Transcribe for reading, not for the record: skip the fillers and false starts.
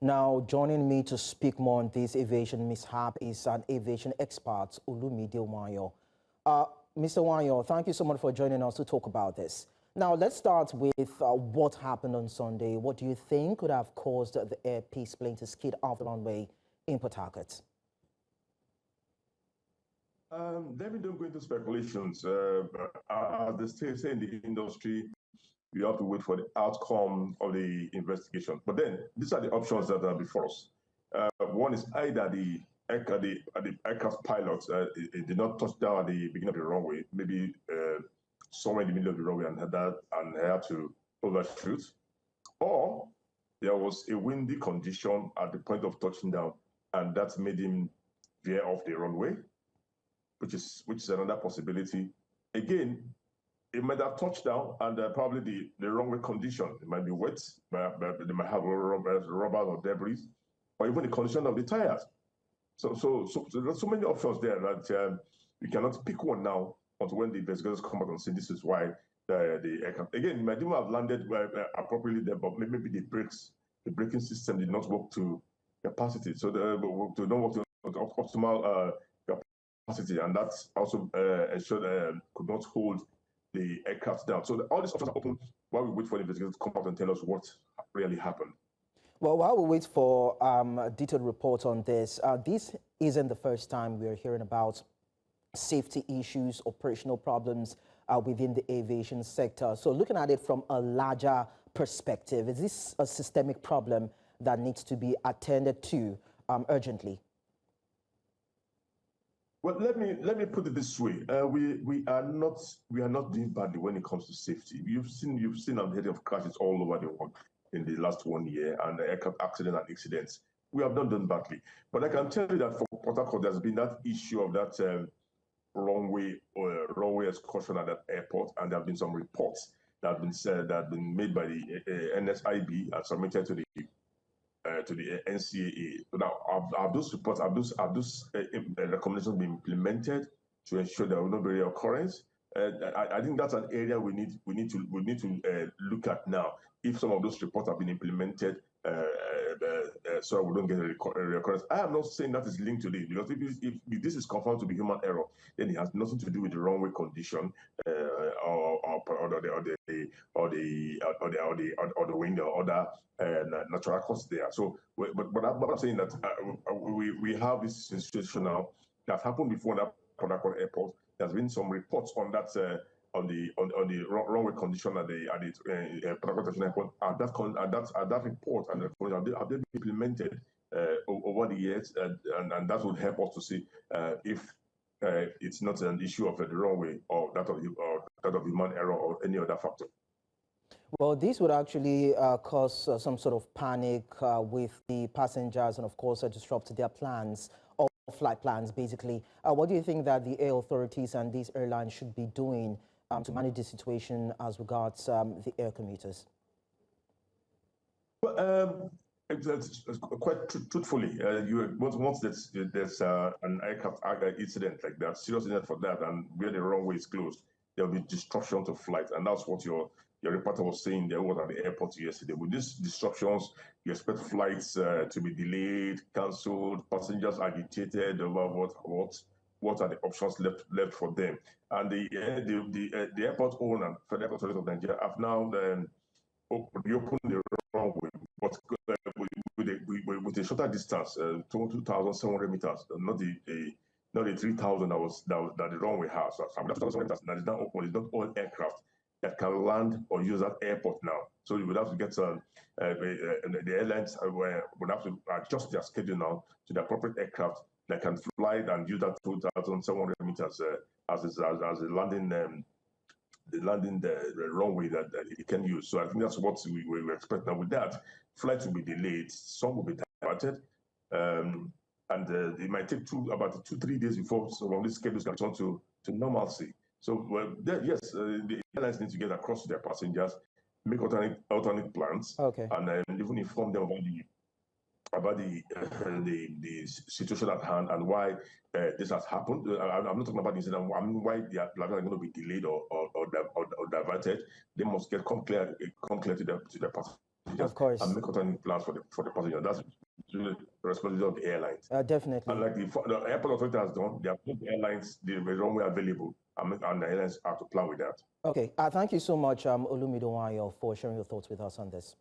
Now, joining me to speak more on this aviation mishap is an aviation expert, Olumide Ohunayo. Uh, Mr. Ohunayo, thank you so much for joining us to talk about this. Now, let's start with what happened on Sunday. What do you think could have caused the Air Peace plane to skid off the runway in Port Harcourt? David, don't go into speculations. As they say in the industry, we have to wait for the outcome of the investigation. But then, these are the options that are before us. One is either the aircraft pilot did not touch down at the beginning of the runway, maybe somewhere in the middle of the runway, and had to overshoot, or there was a windy condition at the point of touching down, and that made him veer off the runway, which is another possibility. Again, it might have touched down and probably the runway condition. It might be wet, they might have rubber or debris, or even the condition of the tires. So there's so many options there that you cannot pick one now until when the investigators come out and say this is why the aircraft. Again, it might even have landed appropriately there, but maybe the braking system did not work to capacity. So to don't work to optimal capacity, and that's also ensured could not hold the aircraft down. So all these options are open while we wait for the investigators to come out and tell us what really happened. Well, while we wait for a detailed report on this, this isn't the first time we're hearing about safety issues, operational problems within the aviation sector. So looking at it from a larger perspective, is this a systemic problem that needs to be attended to urgently? Well, let me put it this way: we are not doing badly when it comes to safety. You've seen I'm heading of crashes all over the world in the last 1 year, and aircraft accidents and incidents. We have not done badly, but I can tell you that for Port Harcourt, there's been that issue of that runway excursion at that airport, and there have been some reports that have been said that have been made by the NSIB and submitted to the NCAA. So now, have those reports, have those recommendations been implemented to ensure there will not be reoccurrence? I think that's an area we need to look at now. If some of those reports have been implemented, so we don't get a reoccurrence. I am not saying that is linked to this, because if this is confirmed to be human error, then it has nothing to do with the runway condition or the wind or other natural causes there. So, but I'm saying that we have this situation now that happened before that Port Harcourt Airport. There's been some reports on that on the runway condition at the Port Harcourt International Airport. At that report and have they been implemented over the years, and that would help us to see if it's not an issue of the runway or that of human error or any other factor. Well, this would actually cause some sort of panic with the passengers and, of course, disrupt their plans or flight plans, basically. What do you think that the air authorities and these airlines should be doing to manage the situation as regards the air commuters? Well, quite truthfully, once there's an aircraft incident like that, serious incident for that, and where the runway is closed, there will be disruption to flight, and that's what your reporter was saying there was at the airport yesterday. With these disruptions, you expect flights to be delayed, cancelled, passengers agitated over what are the options left for them. And the airport owner, Federal Authority of Nigeria, have now reopened the runway, but with a shorter distance, 2,700 meters, not the 3,000 that the runway has. So 2,700 meters that is now open. It's not all aircraft that can land or use that airport now. So you would have to get the airlines would have to adjust their schedule now to the appropriate aircraft that can fly and use that 2,700 meters as a landing the runway that it can use. So I think that's what we expect now. With that, flights will be delayed, some will be diverted, and it might take about 2-3 days before some of these schedules can return to normalcy. So yes, the airlines need to get across to their passengers, make alternate plans, okay, and even inform them about the situation at hand and why this has happened. I'm not talking about the incident. I mean, why the flights are going to be delayed or diverted. They must come clear to their passengers just Of course. and make alternative plans for the passenger. That's really the responsibility of the airlines. Definitely. And like the airport authority has done, they have put the airlines the runway available, and the airlines have to plan with that. Okay. Thank you so much, Olumide Ohunayo, for sharing your thoughts with us on this.